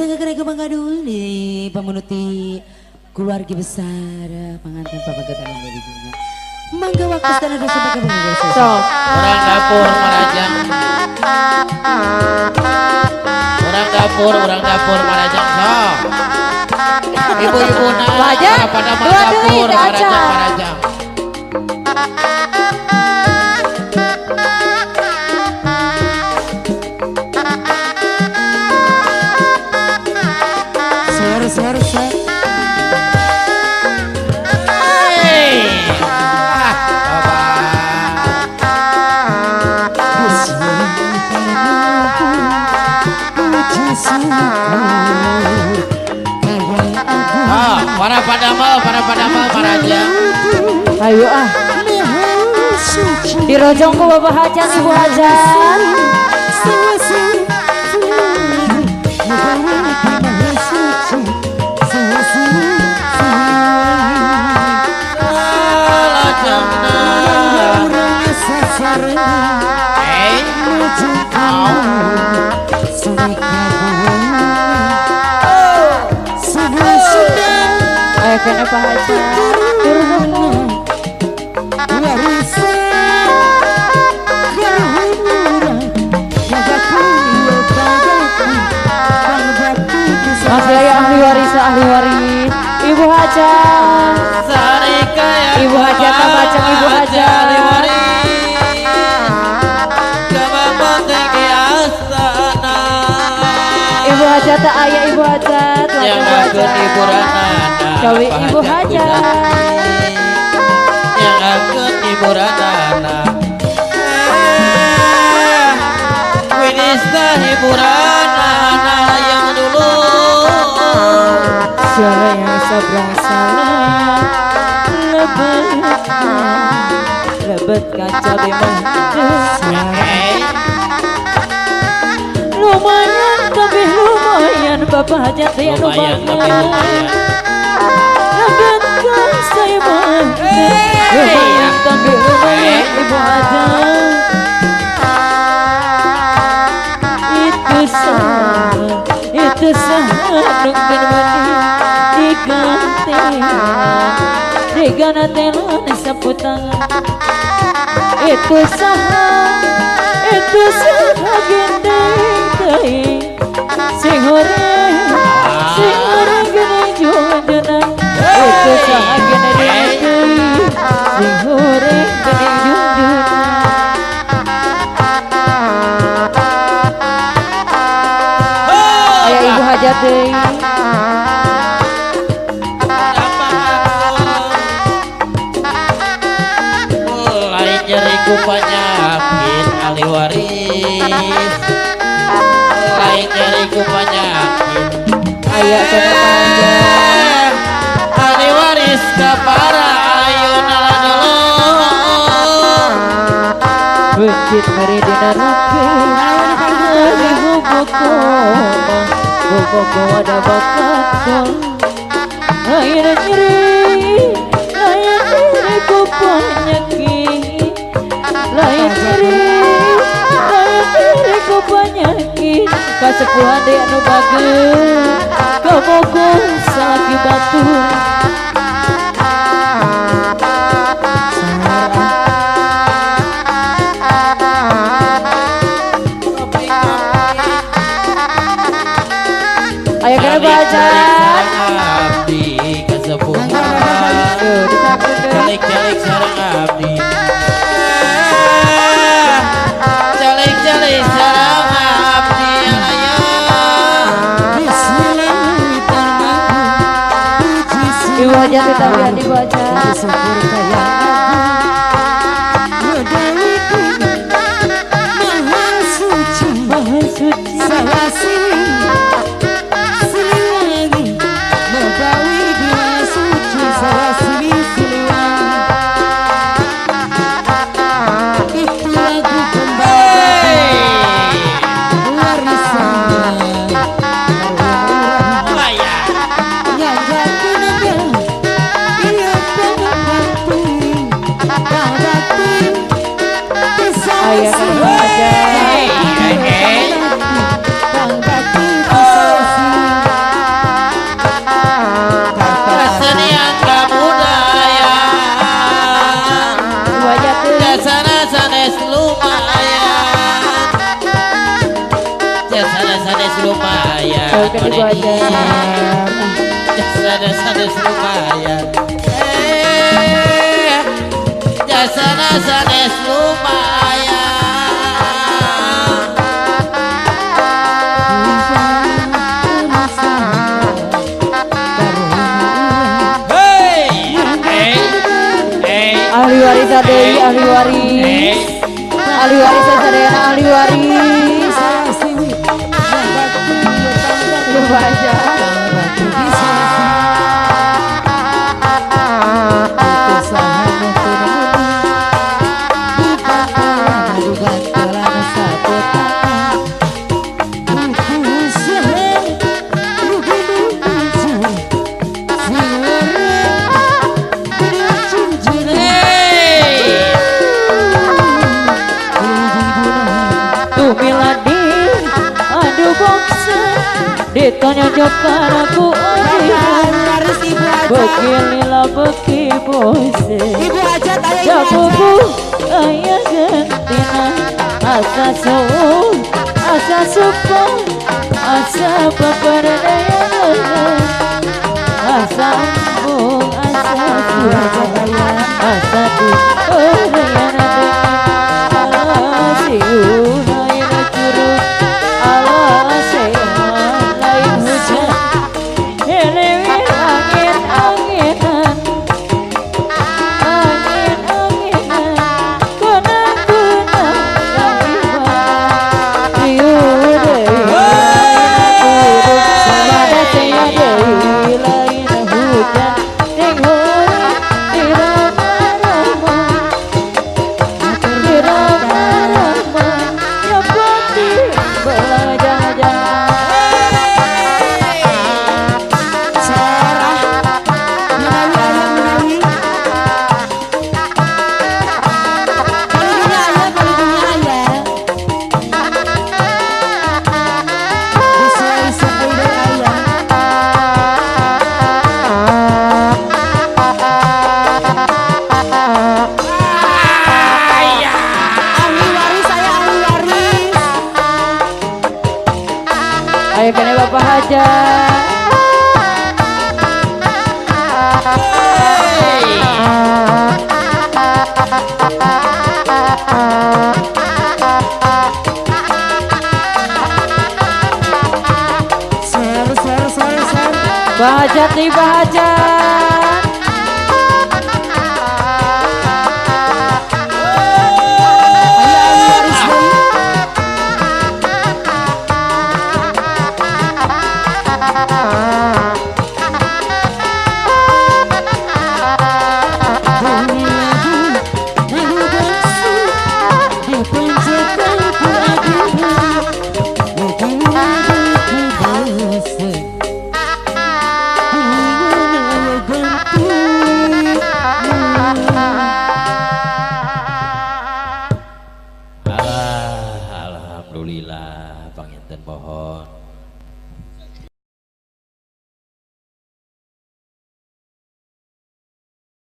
Sangat kena kemangadul di pemenuti keluarga besar pengantin Bapak Getangan dirinya. Mangga waktu sekarang ada sampai kemangadul. So, orang dapur Marajang. Orang dapur Marajang. So. Ibu-ibu nah, pada dapur Marajang. Para padamal Marajang. ayo ah. Dirojong ku Bapak Hajan, Ibu Hajan. Kena Pak Haji Mas Yaya ahli waris Ibu Hajan Ibu Hajan Tabacang Ibu Hajan Ibu Hajan tak ayah Ibu Hajan yang akan Ibu Rana Kawi Ibu Hajan yang akan Ibu Rana Winista Ibu Rana yang dulu siapa yang seberang salah lebet kaca di lumayan tapi lumayan Bapak Hajan dia lumayan lebetkan saya lumayan tapi lumayan Ibu Hajan itu sah nungguin diganti telon sapu tangan itu sah gendeng sing horeng gini junjunan itu sah gendeng sing horeng gini junjunan ayah Ibu Hajat mulai nyeri ku penyakit ahli waris mulai nyeri ku penyakit ayah kenapa ahli waris kapara ayo nala Bukit meri di neraka di bubuk ada bakat air nyeri ku penyakit lain nyeri ku penyakit kasepuhan di anu bagus kamu salaki batu ayo kena baca abdi kesepuhan jalik sarang abdi jalik sarang abdi ayo Ibu Hajan ditawian Ibu Hajan Oke, Ibu Hajar. Sanes lumayan. Jasa sanes lumayan. Hey, hey, hey. Ahli waris Dewi, ahli waris. Ahli waris Sadayana, ahli waris. Ibu Hajar. Ditanya jokan aku Harus Ibu Hajat. beginilah beki bose Ibu Hajat ayo Ibu jagoku Hajat. ayah gantina asa suh asa suka asa peperdayaan asa embung asa surabaya asa diperdayaan siuna yang curug ala sehat lain hujan helewi angin-anginan angin-anginan kenang-kenang kaiban riuh deui samada saya deui lain hujan ning hore irama-rama irama-rama nyepati belajang-jang Sarah Menawi ayah menawi. Palingnya ayah, palingnya ayah. Bisa ayah. Ahli waris saya ahli waris. ayo kene Bapak Hajar. Ser. Bahajat nih Bahajat.